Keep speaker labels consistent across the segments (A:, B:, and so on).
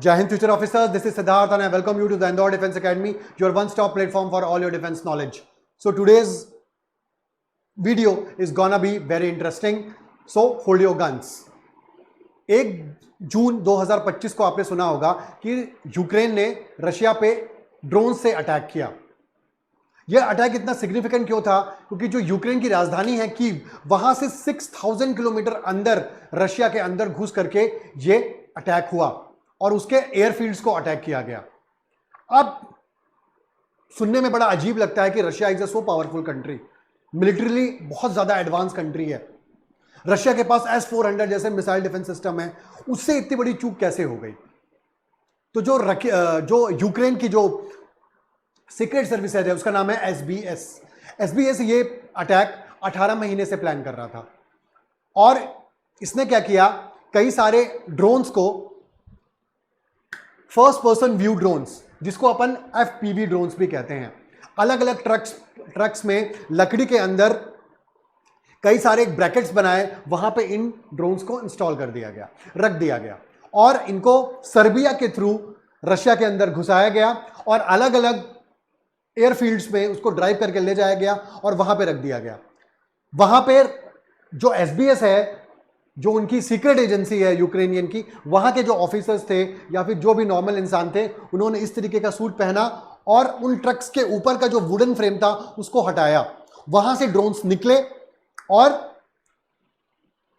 A: Jai Hind future officers, this is Siddharth and I welcome you to the Indore Defense Academy, your one-stop platform for all your defense knowledge. So today's video is gonna be very interesting, so hold your guns. 1 जून 2025 को आपने सुना होगा कि Ukraine ने Russia पे drone से attack किया। यह अटैक इतना सिग्निफिकेंट क्यों था? क्योंकि जो यूक्रेन की राजधानी है कीव, वहां से 6000 किलोमीटर अंदर रशिया के अंदर घुस करके यह अटैक हुआ और उसके एयरफील्ड्स को अटैक किया गया। अब सुनने में बड़ा अजीब लगता है कि Russia is a so powerful country, militarily बहुत ज्यादा एडवांस कंट्री है, रशिया के पास S-400 जैसे मिसाइल डिफेंस सिस्टम है, उससे इतनी बड़ी चूक कैसे हो गई? तो जो यूक्रेन की जो सीक्रेट सर्विसेज है उसका नाम है SBS ये अटैक 18 महीने से प्लान कर रहा था और इसने क्या किया, कई सारे ड्रोन्स को, फर्स्ट पर्सन व्यू ड्रोन्स जिसको अपन FPV ड्रोन्स भी कहते हैं, अलग अलग ट्रक्स में लकड़ी के अंदर कई सारे ब्रैकेट्स बनाए, वहां पे इन ड्रोन्स को इंस्टॉल कर दिया गया, रख दिया गया और इनको सर्बिया के थ्रू रशिया के अंदर घुसाया गया और अलग अलग एयरफील्ड्स में उसको ड्राइव करके ले जाया गया और वहां पे रख दिया गया। वहां पे जो SBS है, जो उनकी सीक्रेट एजेंसी है यूक्रेनियन की, वहां के जो ऑफिसर्स थे या फिर जो भी नॉर्मल इंसान थे, उन्होंने इस तरीके का सूट पहना और उन ट्रक्स के ऊपर का जो वुडन फ्रेम था उसको हटाया, वहां से ड्रोन्स निकले और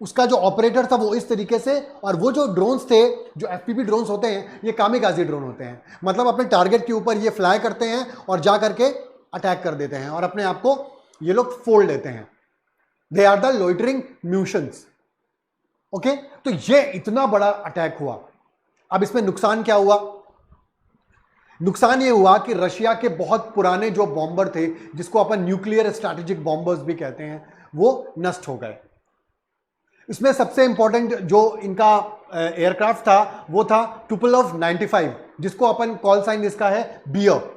A: उसका जो ऑपरेटर था वो इस तरीके से, और वो जो ड्रोन्स थे, जो FPV ड्रोन्स होते हैं, ये कामिकाजी ड्रोन होते हैं, मतलब अपने टारगेट के ऊपर ये फ्लाई करते हैं और जा करके अटैक कर देते हैं और अपने आप को ये लोग फोड़ देते हैं। They are the loitering munitions. Okay, तो ये इतना बड़ा अटैक हुआ। अब इसमें नुकसान क्या हुआ? नुकसान ये हुआ कि रशिया के बहुत पुराने जो बॉम्बर थे, जिसको अपन न्यूक्लियर स्ट्रैटेजिक बॉम्बर्स भी कहते हैं, वो नष्ट हो गए। इसमें सबसे इंपॉर्टेंट जो इनका एयरक्राफ्ट था वो था टुपोलेव 95, जिसको अपन कॉल साइन इसका है बियर।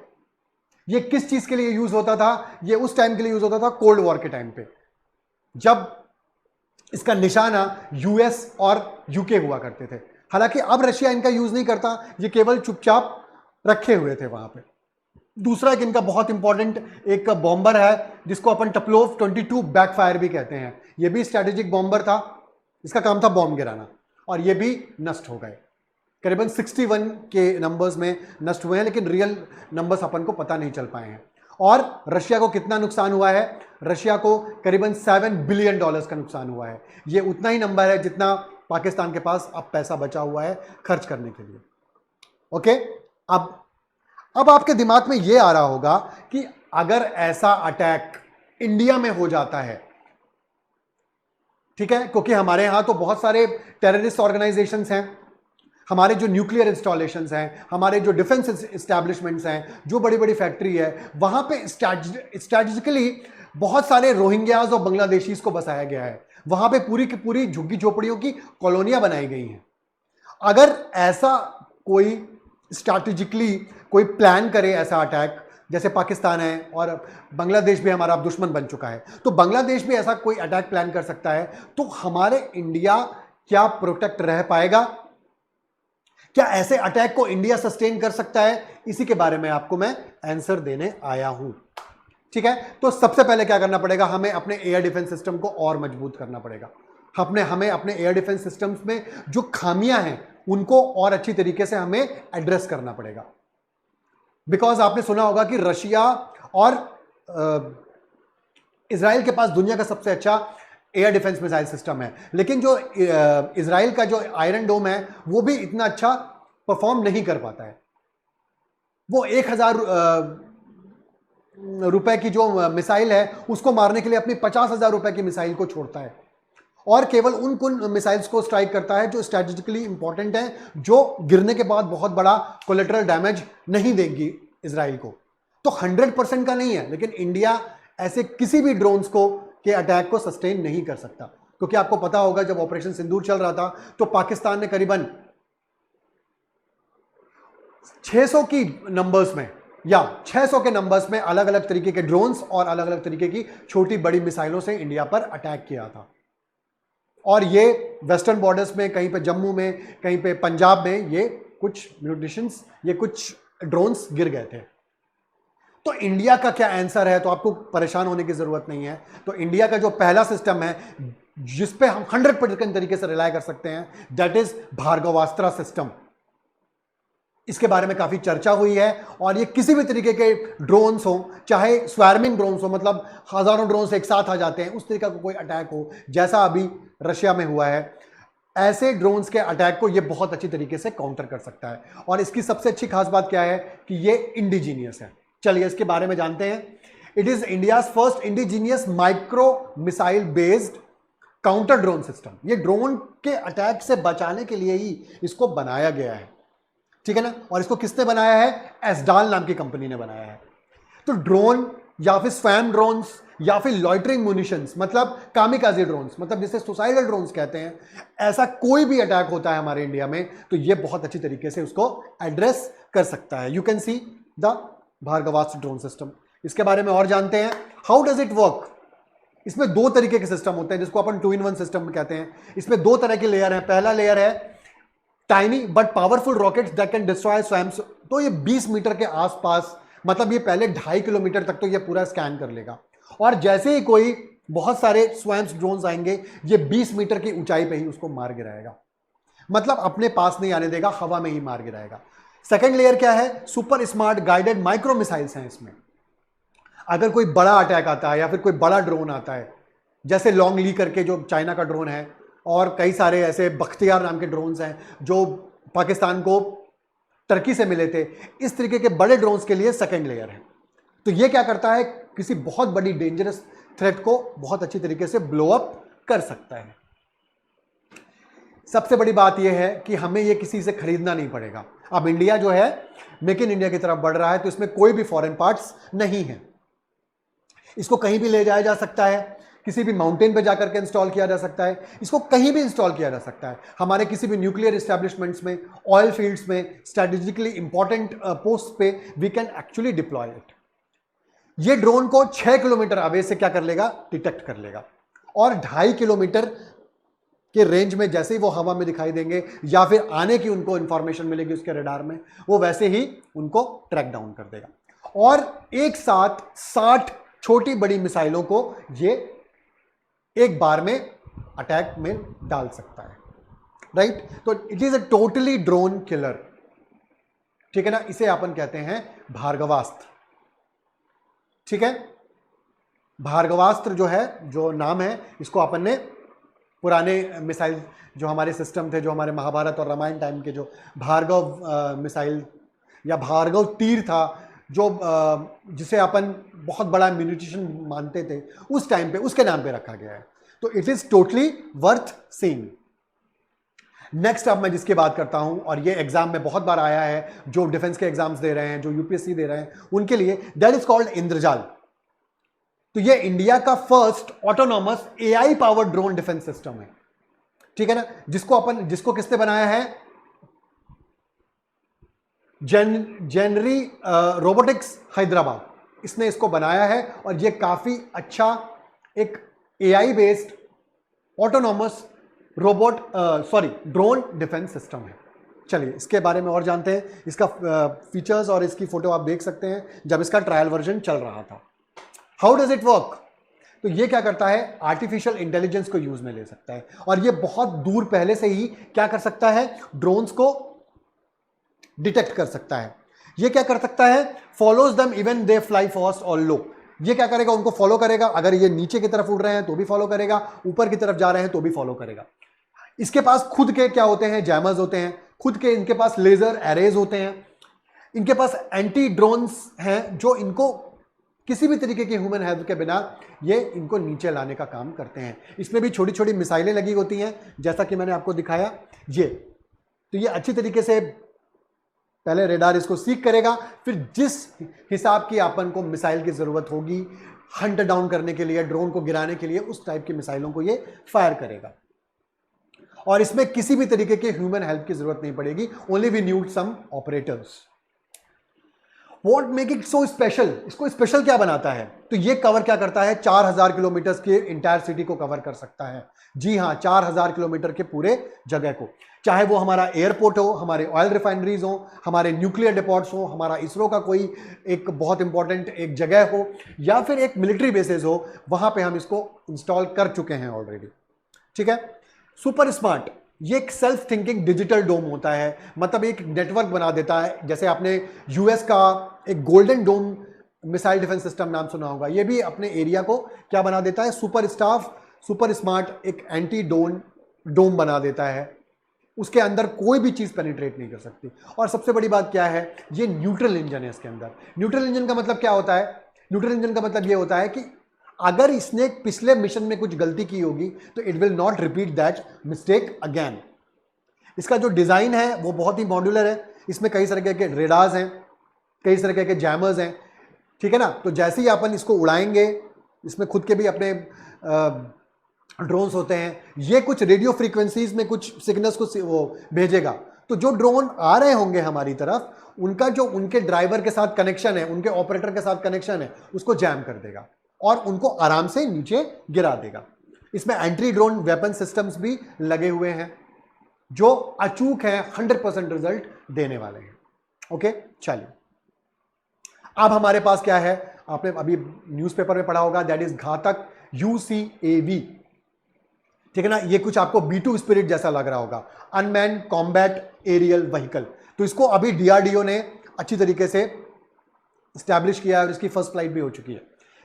A: ये किस चीज के लिए यूज होता था? ये उस टाइम के लिए यूज होता था कोल्ड वॉर के टाइम पे, जब इसका निशाना US और UK हुआ करते थे। हालांकि अब रशिया इनका यूज नहीं करता, ये केवल चुपचाप रखे हुए थे वहां पे। दूसरा एक इनका बहुत इंपॉर्टेंट एक बॉम्बर है जिसको अपन टुपोलेव 22 बैकफायर भी कहते हैं। ये भी स्ट्रैटेजिक बॉम्बर था, इसका काम था बॉम्ब गिराना, और ये भी नष्ट हो गए। करीबन 61 के नंबर्स में नष्ट हुए हैं, लेकिन रियल नंबर्स अपन को पता नहीं चल पाए हैं। और रशिया को कितना नुकसान हुआ है? रशिया को करीबन $7 बिलियन का नुकसान हुआ है। ये उतना ही नंबर है जितना पाकिस्तान के पास अब पैसा बचा हुआ है खर्च करने के लिए। ओके, अब आपके दिमाग में ये आ रहा होगा कि अगर ऐसा अटैक इंडिया में हो जाता है, ठीक है, क्योंकि हमारे यहां तो बहुत सारे टेररिस्ट ऑर्गेनाइजेशंस हैं, हमारे जो न्यूक्लियर इंस्टॉलेशंस हैं, हमारे जो डिफेंस एस्टैब्लिशमेंट्स हैं, जो बड़ी बड़ी फैक्ट्री है, वहां पे स्ट्रैटेजिकली बहुत सारे रोहिंग्याज और बांग्लादेशीज को बसाया गया है। वहां पे पूरी की पूरी झुग्गी झोपड़ियों की कॉलोनियां बनाई गई हैं। अगर ऐसा कोई स्ट्रैटेजिकली कोई प्लान करे ऐसा अटैक, जैसे पाकिस्तान है और बांग्लादेश भी हमारा दुश्मन बन चुका है, तो बांग्लादेश भी ऐसा कोई अटैक प्लान कर सकता है, तो हमारे इंडिया क्या प्रोटेक्ट रह पाएगा? क्या ऐसे अटैक को इंडिया सस्टेन कर सकता है? इसी के बारे में आपको मैं आंसर देने आया हूं। ठीक है, तो सबसे पहले क्या करना पड़ेगा? हमें अपने एयर डिफेंस सिस्टम को और मजबूत करना पड़ेगा। हमें अपने एयर डिफेंस सिस्टम्स में जो खामियां हैं उनको और अच्छी तरीके से हमें एड्रेस करना पड़ेगा। बिकॉज आपने सुना होगा कि रशिया और इजराइल के पास दुनिया का सबसे अच्छा एयर डिफेंस मिसाइल सिस्टम है, लेकिन जो इजराइल का जो आयरन डोम है वो भी इतना अच्छा परफॉर्म नहीं कर पाता है। वो 1000 रुपए की जो मिसाइल है उसको मारने के लिए अपनी 50,000 रुपए की मिसाइल को छोड़ता है और केवल उन मिसाइल्स को स्ट्राइक करता है जो स्ट्रैटेजिकली इंपॉर्टेंट है, जो गिरने के बाद बहुत बड़ा कोलेटरल डैमेज नहीं देगी इजराइल को। तो 100% का नहीं है, लेकिन इंडिया ऐसे किसी भी ड्रोन्स को के अटैक को सस्टेन नहीं कर सकता, क्योंकि आपको पता होगा जब ऑपरेशन सिंदूर चल रहा था तो पाकिस्तान ने करीबन 600 की नंबर्स में या 600 के नंबर्स में अलग अलग तरीके के ड्रोन्स और अलग अलग तरीके की छोटी बड़ी मिसाइलों से इंडिया पर अटैक किया था। और ये वेस्टर्न बॉर्डर्स में, कहीं पे जम्मू में, कहीं पे पंजाब में ये कुछ म्यूटेशंस, ये कुछ ड्रोन्स गिर गए थे। तो इंडिया का क्या आंसर है, तो आपको परेशान होने की जरूरत नहीं है। तो इंडिया का जो पहला सिस्टम है जिस पे हम 100% तरीके से रिलाय कर सकते हैं, दैट इज भार्गवास्त्र सिस्टम। इसके बारे में काफी चर्चा हुई है और ये किसी भी तरीके के ड्रोन्स हो, चाहे स्वर्मिंग ड्रोन्स हो, मतलब हजारों ड्रोन्स एक साथ आ जाते हैं, उस तरीका का कोई अटैक हो जैसा अभी रशिया में हुआ है, ऐसे ड्रोन्स के अटैक को ये बहुत अच्छी तरीके से काउंटर कर सकता है। और इसकी सबसे अच्छी खास बात क्या है कि ये इंडिजीनियस है। चलिए इसके बारे में जानते हैं। It is India first indigenous micro missile based counter drone system. ये ड्रोन के अटैक से बचाने के लिए ही इसको बनाया गया है, ठीक है ना। और इसको किसने बनाया है? एसडाल नाम की कंपनी ने बनाया है। तो ड्रोन या फिर स्वैम ड्रोन्स या फिर लॉइटरिंग म्यूनिशंस, मतलब कामिकाजी ड्रोन्स, मतलब जिसे सुसाइडल ड्रोन्स कहते हैं, ऐसा कोई भी अटैक होता है हमारे इंडिया में तो ये बहुत अच्छी तरीके से उसको एड्रेस कर सकता है। You can see the Bhargavastra drone system. इसके बारे में और जानते हैं। How does it work? इसमें दो तरीके के सिस्टम होते हैं जिसको अपन 2-in-1 सिस्टम कहते हैं। इसमें दो तरह के लेयर हैं। पहला लेयर है tiny but powerful rockets that can destroy swamps. तो ये 20 मीटर के आसपास, मतलब ये पहले 2.5 किलोमीटर तक तो ये पूरा स्कैन कर लेगा, और जैसे ही कोई बहुत सारे स्वैम्स ड्रोन्स आएंगे ये 20 मीटर की ऊंचाई पे ही उसको मार गिराएगा, मतलब अपने पास नहीं आने देगा, हवा में ही मार गिराएगा। सेकेंड लेयर क्या है? Super smart guided micro missiles हैं इसमें। अगर कोई बड़ा अटैक आता है या फिर कोई बड़ा ड्रोन आता है, जैसे लॉन्ग ली करके जो चाइना का ड्रोन है, और कई सारे ऐसे बख्तियार नाम के ड्रोन्स हैं जो पाकिस्तान को टर्की से मिले थे, इस तरीके के बड़े ड्रोन्स के लिए सेकेंड लेयर है। तो ये क्या करता है? किसी बहुत बड़ी डेंजरस थ्रेट को बहुत अच्छी तरीके से ब्लो अप कर सकता है। सबसे बड़ी बात यह है कि हमें ये किसी से खरीदना नहीं पड़ेगा। अब इंडिया जो है मेक इन इंडिया की तरफ बढ़ रहा है, तो इसमें कोई भी फॉरेन पार्ट्स नहीं है। इसको कहीं भी ले जाया जा सकता है, किसी भी माउंटेन पे जाकर के इंस्टॉल किया जा सकता है, इसको कहीं भी इंस्टॉल किया जा सकता है। हमारे किसी भी न्यूक्लियर एस्टेब्लिशमेंट्स में, ऑयल फील्ड्स में, स्ट्रेटेजिकली इंपॉर्टेंट पोस्ट पे we can actually deploy it. ये ड्रोन को 6 किलोमीटर अवे से क्या कर लेगा? डिटेक्ट कर लेगा, और 2.5 किलोमीटर के रेंज में जैसे ही वो हवा में दिखाई देंगे या फिर आने की उनको इंफॉर्मेशन मिलेगी उसके रडार में, वो वैसे ही उनको ट्रैक डाउन कर देगा। और एक साथ 60 छोटी बड़ी मिसाइलों को ये एक बार में अटैक में डाल सकता है, राइट। तो it is a totally drone killer, ठीक है ना। इसे अपन कहते हैं भार्गवास्त्र, ठीक है। भार्गवास्त्र जो है, जो नाम है, इसको अपन ने पुराने मिसाइल जो हमारे सिस्टम थे, जो हमारे महाभारत और रामायण टाइम के जो भार्गव मिसाइल या भार्गव तीर था, जो जिसे अपन बहुत बड़ा म्यूनिशन मानते थे उस टाइम पे, उसके नाम पे रखा गया है। तो it is totally worth seeing. Next अब मैं जिसकी बात करता हूं, और ये एग्जाम में बहुत बार आया है, जो डिफेंस के एग्जाम्स दे रहे हैं, जो यूपीएससी दे रहे हैं, उनके लिए, दैट इज कॉल्ड इंद्रजाल। तो ये इंडिया का first autonomous AI powered drone defence system है, ठीक है ना। जिसको किसने बनाया है? जेनरी रोबोटिक्स हैदराबाद, इसने इसको बनाया है, और ये काफी अच्छा एक AI based autonomous drone defence system है। चलिए इसके बारे में और जानते हैं। इसका फीचर्स और इसकी फोटो आप देख सकते हैं जब इसका ट्रायल वर्जन चल रहा था। How does it work? तो ये क्या करता है? आर्टिफिशियल इंटेलिजेंस को यूज में ले सकता है, और ये बहुत दूर पहले से ही क्या कर सकता है? ड्रोन्स को डिटेक्ट कर सकता है। ये क्या कर सकता है? Follows them even they fly fast और लो। ये क्या करेगा? उनको फॉलो करेगा। अगर ये नीचे की तरफ उड़ रहे हैं तो भी फॉलो करेगा, ऊपर की तरफ जा रहे हैं तो भी फॉलो करेगा। इसके पास खुद के क्या होते हैं? जैमर्स होते हैं, खुद के इनके पास लेजर एरेज होते हैं, इनके पास एंटी ड्रोन्स हैं जो इनको किसी भी तरीके की ह्यूमन हेल्प के बिना ये इनको नीचे लाने का काम करते हैं। इसमें भी छोटी छोटी मिसाइलें लगी होती हैं, जैसा कि मैंने आपको दिखाया ये। तो ये अच्छी तरीके से पहले रेडार इसको सीख करेगा, फिर जिस हिसाब की अपन को मिसाइल की जरूरत होगी हंट डाउन करने के लिए, ड्रोन को गिराने के लिए, उस टाइप की मिसाइलों को ये फायर करेगा। और इसमें किसी भी तरीके के ह्यूमन हेल्प की जरूरत नहीं पड़ेगी, only we need some operators. What make it so special? इसको स्पेशल क्या बनाता है? तो ये कवर क्या करता है? 4000 किलोमीटर के इंटायर सिटी को कवर कर सकता है। जी हाँ, 4000 किलोमीटर के पूरे जगह को। चाहे वो हमारा एयरपोर्ट हो, हमारे ऑयल रिफाइनरीज हो, हमारे न्यूक्लियर डिपोट्स हो, हमारा इसरो का कोई एक बहुत इंपॉर्टेंट एक जगह हो, या फिर एक मिलिट्री बेसिस हो, वहां पे हम इसको इंस्टॉल कर चुके हैं ऑलरेडी। ठीक है। सुपर स्मार्ट ये एक सेल्फ थिंकिंग डिजिटल डोम होता है, मतलब एक नेटवर्क बना देता है। जैसे आपने यूएस का एक golden dome missile defence system नाम सुना होगा, ये भी अपने एरिया को क्या बना देता है, सुपर स्मार्ट एक एंटी डोम बना देता है। उसके अंदर कोई भी चीज पेनिट्रेट नहीं कर सकती। और सबसे बड़ी बात क्या है, ये न्यूट्रल इंजन है इसके अंदर। न्यूट्रल इंजन का मतलब क्या होता है, न्यूट्रल इंजन का मतलब ये होता है कि अगर इसने पिछले मिशन में कुछ गलती की होगी तो it will not repeat that mistake again. इसका जो डिजाइन है वो बहुत ही मॉड्यूलर है, इसमें कई तरह के रेडार्स हैं, कई तरह के जैमर्स हैं, ठीक है ना। तो जैसे ही अपन इसको उड़ाएंगे, इसमें खुद के भी अपने ड्रोन्स होते हैं, ये कुछ रेडियो फ्रीक्वेंसीज में कुछ सिग्नल्स को वो भेजेगा। तो जो ड्रोन आ रहे होंगे हमारी तरफ, उनका जो उनके ड्राइवर के साथ कनेक्शन है, उनके ऑपरेटर के साथ कनेक्शन है, उसको जैम कर देगा और उनको आराम से नीचे गिरा देगा। इसमें एंटी ड्रोन वेपन सिस्टम्स भी लगे हुए हैं जो अचूक है, 100% रिजल्ट देने वाले हैं। ओके, चलिए अब हमारे पास क्या है, आपने अभी न्यूज़पेपर में पढ़ा होगा, दैट इज घातक UCAV। ठीक है ना। ये कुछ आपको B2 स्पिरिट जैसा लग रहा होगा, अनमैन कॉम्बैट एरियल व्हीकल। तो इसको अभी DRDO ने अच्छी तरीके से स्टैब्लिश किया है और इसकी फर्स्ट फ्लाइट भी हो चुकी है।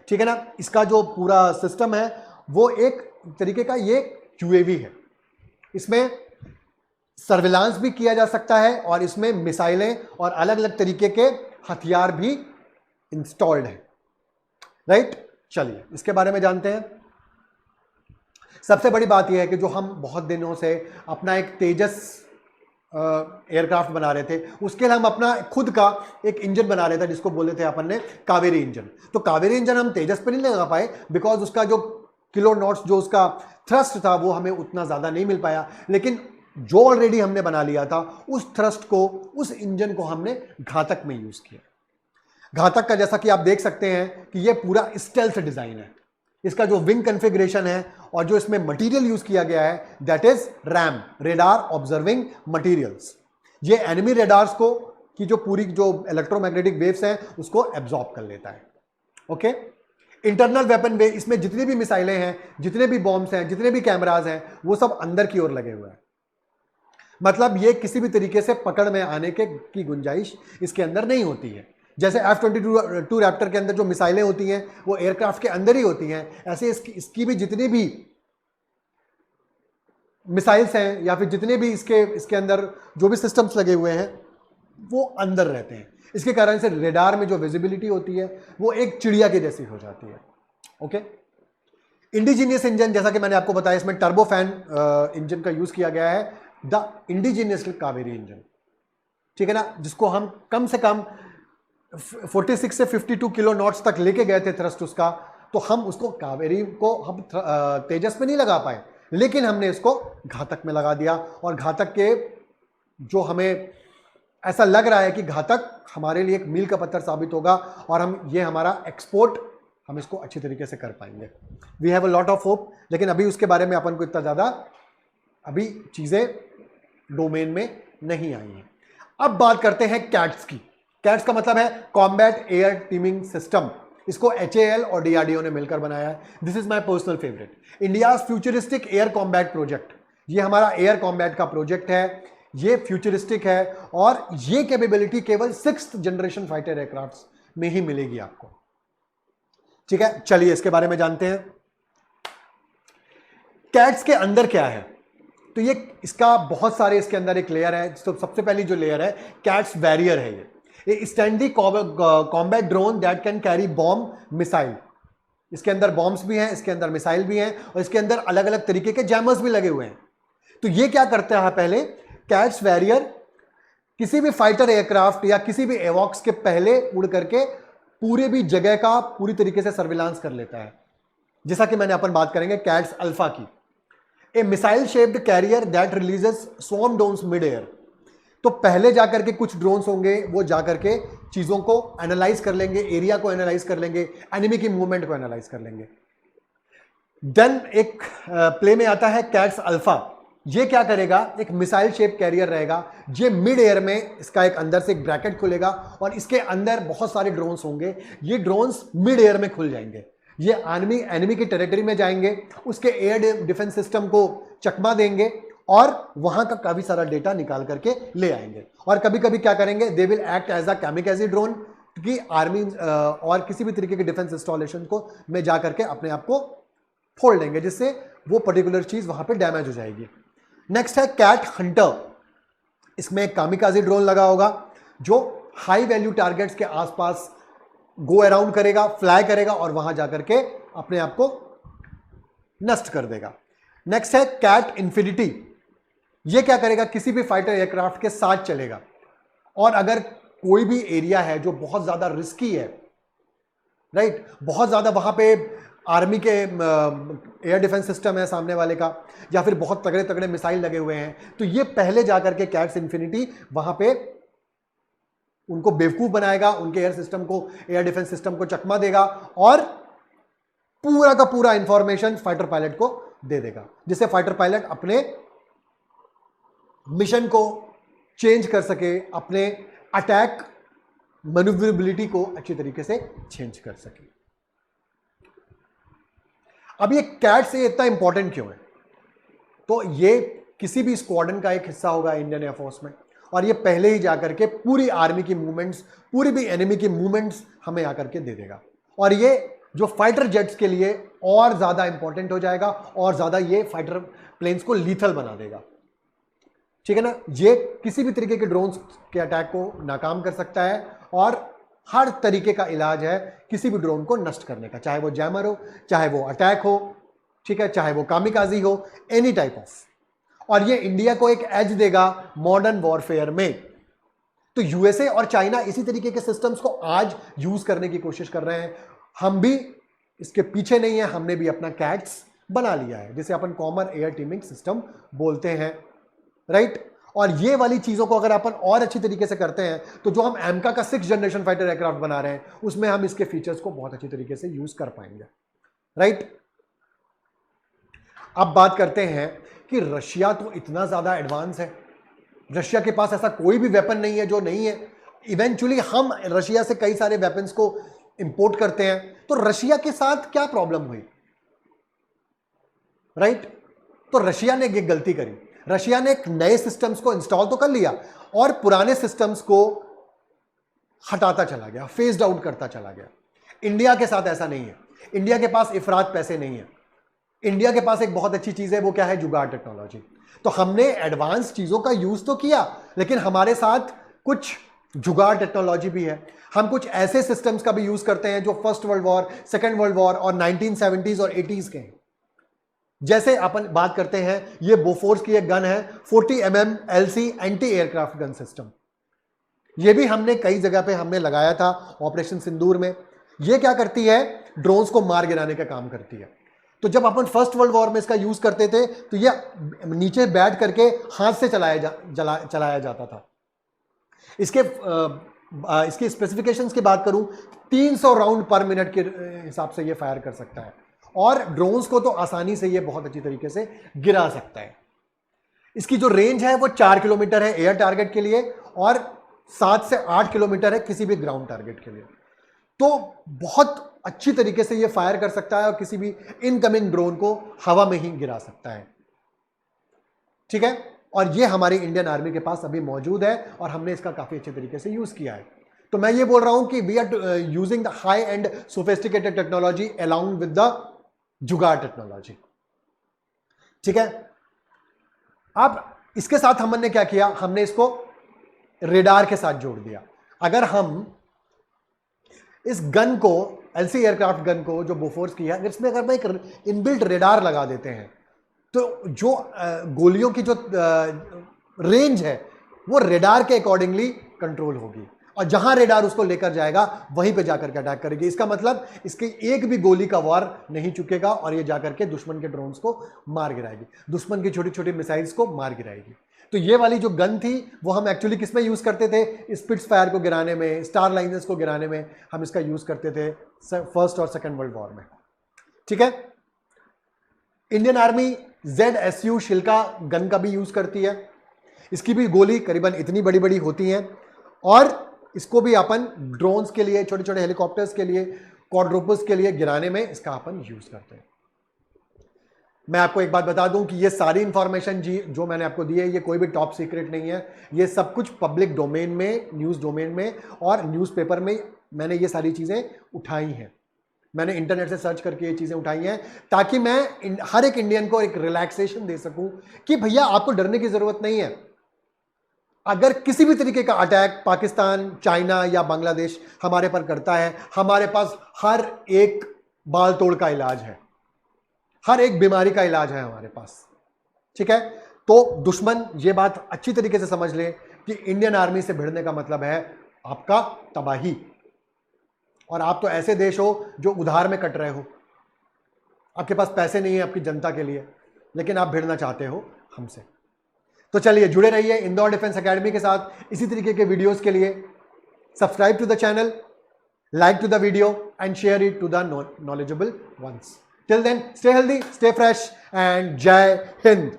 A: ठीक है ना। इसका जो पूरा सिस्टम है वो एक तरीके का ये UAV है। इसमें सर्विलांस भी किया जा सकता है और इसमें मिसाइलें और अलग अलग तरीके के हथियार भी इंस्टॉल्ड है। राइट, चलिए इसके बारे में जानते हैं। सबसे बड़ी बात यह है कि जो हम बहुत दिनों से अपना एक तेजस एयरक्राफ्ट बना रहे थे, उसके लिए हम अपना खुद का एक इंजन बना रहे थे जिसको बोले थे अपन ने कावेरी इंजन। तो कावेरी इंजन हम तेजस पे नहीं लगा पाए बिकॉज उसका जो किलो नॉट्स, जो उसका थ्रस्ट था, वो हमें उतना ज़्यादा नहीं मिल पाया। लेकिन जो ऑलरेडी हमने बना लिया था, उस थ्रस्ट को, उस इंजन को हमने घातक में यूज़ किया। घातक का जैसा कि आप देख सकते हैं कि ये पूरा स्टेल्थ डिज़ाइन है। इसका जो विंग कॉन्फ़िगरेशन है और जो इसमें मटेरियल यूज किया गया है, that is RAM, radar observing materials. ये एनिमी रेडार्स को की जो पूरी जो इलेक्ट्रोमैग्नेटिक वेव्स हैं उसको एब्जॉर्ब कर लेता है। ओके, इंटरनल वेपन वे, इसमें जितनी भी मिसाइलें हैं, जितने भी बॉम्ब्स हैं, जितने भी कैमराज हैं, वो सब अंदर की ओर लगे हुए हैं। मतलब ये किसी भी तरीके से पकड़ में आने की गुंजाइश इसके अंदर नहीं होती है। जैसे F-22 रैप्टर के अंदर जो मिसाइलें होती हैं वो एयरक्राफ्ट के अंदर ही होती हैं, ऐसे इसकी भी जितनी भी मिसाइल्स हैं या फिर जितने भी इसके अंदर जो भी सिस्टम्स लगे हुए हैं वो अंदर रहते हैं। इसके कारण से रेडार में जो विजिबिलिटी होती है वो एक चिड़िया के जैसी हो जाती है। ओके, इंडिजीनियस इंजन, जैसा कि मैंने आपको बताया, इसमें टर्बोफैन इंजन का यूज किया गया है, द इंडिजीनियस कावेरी इंजन। ठीक है ना, जिसको हम कम से कम 46 से 52 किलो नॉट्स तक लेके गए थे थ्रस्ट उसका। तो हम उसको कावेरी को हम तेजस में नहीं लगा पाए, लेकिन हमने इसको घातक में लगा दिया। और घातक के जो हमें ऐसा लग रहा है कि घातक हमारे लिए एक मील का पत्थर साबित होगा और ये हमारा एक्सपोर्ट हम इसको अच्छी तरीके से कर पाएंगे। We have a lot of hope, लेकिन अभी उसके बारे में अपन को इतना ज़्यादा अभी चीज़ें डोमेन में नहीं आई हैं। अब बात करते हैं कैट्स की। कैट्स का मतलब है कॉम्बैट एयर टीमिंग सिस्टम। इसको HAL और DRDO ने मिलकर बनाया है। This is my personal favourite, India futuristic air combat project. ये हमारा एयर कॉम्बैट का प्रोजेक्ट है, ये फ्यूचरिस्टिक है और ये कैपेबिलिटी केवल 6th जनरेशन फाइटर एयरक्राफ्ट में ही मिलेगी आपको। ठीक है, चलिए इसके बारे में जानते हैं। कैट्स के अंदर क्या है, तो ये इसका बहुत सारे इसके अंदर एक लेयर है। तो सबसे पहली जो लेयर है, कैट्स वैरियर है। ये स्टैंडी combat drone that can carry bomb missile. इसके अंदर बॉम्ब्स भी हैं, इसके अंदर मिसाइल भी हैं और इसके अंदर अलग अलग तरीके के जैमर्स भी लगे हुए हैं। तो ये क्या करता है, पहले कैट्स वैरियर किसी भी फाइटर एयरक्राफ्ट या किसी भी एवॉक्स के पहले उड़ करके पूरे भी जगह का पूरी तरीके से सर्विलांस कर लेता है। जैसा कि मैंने अपन बात करेंगे कैट्स अल्फा की, a missile shaped carrier that releases swarm drones mid air. तो पहले जाकर के कुछ ड्रोन्स होंगे, वो जाकर के चीजों को एनालाइज कर लेंगे, एरिया को एनालाइज कर लेंगे, एनिमी की मूवमेंट को एनालाइज कर लेंगे। देन एक प्ले में आता है कैट्स अल्फा। ये क्या करेगा, एक मिसाइल शेप कैरियर रहेगा, ये मिड एयर में इसका एक अंदर से एक ब्रैकेट खुलेगा और इसके अंदर बहुत सारे ड्रोन्स होंगे। ये ड्रोन्स मिड एयर में खुल जाएंगे, ये एनिमी की टेरिटरी में जाएंगे, उसके एयर डिफेंस सिस्टम को चकमा देंगे और वहां का काफी सारा डेटा निकाल करके ले आएंगे। और कभी कभी क्या करेंगे, they will act as a kamikaze drone, कि आर्मी और किसी भी तरीके के डिफेंस इंस्टॉलेशन को में जा करके अपने आप को फोड़ लेंगे, जिससे वो पर्टिकुलर चीज वहां पे डैमेज हो जाएगी। नेक्स्ट है कैट हंटर। इसमें एक कामिकाज़ी ड्रोन लगा होगा जो हाई वैल्यू टारगेट्स के आसपास गो अराउंड करेगा, फ्लाई करेगा और वहां जाकर के अपने आप को नष्ट कर देगा। नेक्स्ट है कैट इन्फिनिटी। ये क्या करेगा, किसी भी फाइटर एयरक्राफ्ट के साथ चलेगा और अगर कोई भी एरिया है जो बहुत ज्यादा रिस्की है, राइट, बहुत ज्यादा वहां पे आर्मी के एयर डिफेंस सिस्टम है सामने वाले का, या फिर बहुत तगड़े तगड़े मिसाइल लगे हुए हैं, तो ये पहले जाकर के कैट्स इन्फिनिटी वहां पे उनको बेवकूफ बनाएगा, उनके एयर सिस्टम को, एयर डिफेंस सिस्टम को चकमा देगा और पूरा का पूरा इंफॉर्मेशन फाइटर पायलट को दे देगा, जिससे फाइटर पायलट अपने मिशन को चेंज कर सके, अपने अटैक मैन्यूवरेबिलिटी को अच्छी तरीके से चेंज कर सके। अब ये कैट से इतना इंपॉर्टेंट क्यों है, तो ये किसी भी स्क्वाड्रन का एक हिस्सा होगा इंडियन एयरफोर्स में, और ये पहले ही जाकर के पूरी आर्मी की मूवमेंट्स, पूरी भी एनिमी की मूवमेंट्स हमें आकर के दे देगा, और ये जो फाइटर जेट्स के लिए और ज्यादा इंपॉर्टेंट हो जाएगा और ज्यादा ये फाइटर प्लेन्स को लीथल बना देगा। ठीक है ना, ये किसी भी तरीके के ड्रोन्स के अटैक को नाकाम कर सकता है और हर तरीके का इलाज है किसी भी ड्रोन को नष्ट करने का, चाहे वो जैमर हो, चाहे वो अटैक हो, ठीक है, चाहे वो कामिकाज़ी हो, एनी टाइप ऑफ। और ये इंडिया को एक एज देगा मॉडर्न वॉरफेयर में। तो यूएसए और चाइना इसी तरीके के सिस्टम्स को आज यूज करने की कोशिश कर रहे हैं। हम भी इसके पीछे नहीं है, हमने भी अपना कैट्स बना लिया है, जिसे अपन कॉमन एयर टीमिंग सिस्टम बोलते हैं, राइट। और ये वाली चीजों को अगर अपन और अच्छी तरीके से करते हैं, तो जो हम एमका का 6th जनरेशन फाइटर एयरक्राफ्ट बना रहे हैं, उसमें हम इसके फीचर्स को बहुत अच्छी तरीके से यूज कर पाएंगे, राइट। अब बात करते हैं कि रशिया तो इतना ज्यादा एडवांस है, रशिया के पास ऐसा कोई भी वेपन नहीं है जो नहीं है। इवेंचुअली हम रशिया से कई सारे वेपन्स को इंपोर्ट करते हैं, तो रशिया के साथ क्या प्रॉब्लम हुई, राइट। तो रशिया ने एक गलती करी, रशिया ने एक नए सिस्टम्स को इंस्टॉल तो कर लिया और पुराने सिस्टम्स को हटाता चला गया, फेज्ड आउट करता चला गया। इंडिया के साथ ऐसा नहीं है, इंडिया के पास इफरात पैसे नहीं है, इंडिया के पास एक बहुत अच्छी चीज है, वो क्या है, जुगाड़ टेक्नोलॉजी। तो हमने एडवांस चीजों का यूज तो किया, लेकिन हमारे साथ कुछ जुगाड़ टेक्नोलॉजी भी है। हम कुछ ऐसे सिस्टम्स का भी यूज करते हैं जो first world war, second world war और 1970s और 80s के हैं। जैसे अपन बात करते हैं, ये बोफोर्स की एक गन है 40 mm LC anti aircraft gun system. ये भी हमने कई जगह पे हमने लगाया था ऑपरेशन सिंदूर में। ये क्या करती है, ड्रोन्स को मार गिराने का काम करती है। तो जब अपन फर्स्ट वर्ल्ड वॉर में इसका यूज करते थे, तो ये नीचे बैठ करके हाथ से चलाया जाता था। इसके स्पेसिफिकेशंस की बात करूं, 300 राउंड पर मिनट के हिसाब से ये फायर कर सकता है और ड्रोन्स को तो आसानी से ये बहुत अच्छी तरीके से गिरा सकता है। इसकी जो रेंज है वो 4 किलोमीटर है एयर टारगेट के लिए और 7 से 8 किलोमीटर है किसी भी ग्राउंड टारगेट के लिए। तो बहुत अच्छी तरीके से ये फायर कर सकता है और किसी भी इनकमिंग ड्रोन को हवा में ही गिरा सकता है, ठीक है। और ये हमारी इंडियन आर्मी के पास अभी मौजूद है और हमने इसका काफी अच्छे तरीके से यूज किया है। तो मैं ये बोल रहा हूं कि we are using the high end sophisticated technology along with the jugaad technology, ठीक है। अब इसके साथ हमने क्या किया, हमने इसको रेडार के साथ जोड़ दिया। अगर हम इस गन को, एलसी एयरक्राफ्ट गन को जो बोफोर्स की है, इसमें अगर मैं एक इनबिल्ट रेडार लगा देते हैं, तो जो गोलियों की जो रेंज है वो रेडार के अकॉर्डिंगली कंट्रोल होगी और जहां रेडार उसको लेकर जाएगा वहीं पे जाकर के अटैक करेगी। इसका मतलब इसके एक भी गोली का वार नहीं चुकेगा और ये जाकर के दुश्मन के ड्रोन्स को मार गिराएगी, दुश्मन की छोटी छोटी मिसाइल्स को मार गिराएगी। तो ये वाली जो गन थी वो हम एक्चुअली किस में यूज करते थे, स्पिट्सफायर को गिराने में, स्टार लाइनर्स को गिराने में हम इसका यूज करते थे फर्स्ट और सेकेंड वर्ल्ड वॉर में, ठीक है। इंडियन आर्मी ZSU शिल्का गन का भी यूज करती है। इसकी भी गोली करीबन इतनी बड़ी बड़ी होती हैं और इसको भी अपन ड्रोन्स के लिए, छोटे छोटे हेलीकॉप्टर्स के लिए, क्वाड्रुपल्स के लिए गिराने में इसका अपन यूज करते हैं। मैं आपको एक बात बता दूं कि ये सारी इंफॉर्मेशन जी जो मैंने आपको दी है ये कोई भी टॉप सीक्रेट नहीं है। ये सब कुछ पब्लिक डोमेन में, न्यूज़ डोमेन में और न्यूज़पेपर में मैंने ये सारी चीज़ें उठाई हैं। मैंने इंटरनेट से सर्च करके ये चीज़ें उठाई हैं ताकि मैं हर एक इंडियन को एक रिलैक्सेशन दे सकूं कि भैया आपको डरने की ज़रूरत नहीं है। अगर किसी भी तरीके का अटैक पाकिस्तान, चाइना या बांग्लादेश हमारे पर करता है, हमारे पास हर एक बाल तोड़ का इलाज है, हर एक बीमारी का इलाज है हमारे पास। ठीक है, तो दुश्मन ये बात अच्छी तरीके से समझ ले कि इंडियन आर्मी से भिड़ने का मतलब है आपका तबाही। और आप तो ऐसे देश हो जो उधार में कट रहे हो, आपके पास पैसे नहीं है आपकी जनता के लिए, लेकिन आप भिड़ना चाहते हो हमसे। तो चलिए जुड़े रहिए इंदौर डिफेंस एकेडमी के साथ इसी तरीके के वीडियोस के लिए। Subscribe to the channel, like to the video and share it to the knowledgeable ones. Till then, stay healthy, stay fresh and Jai Hind.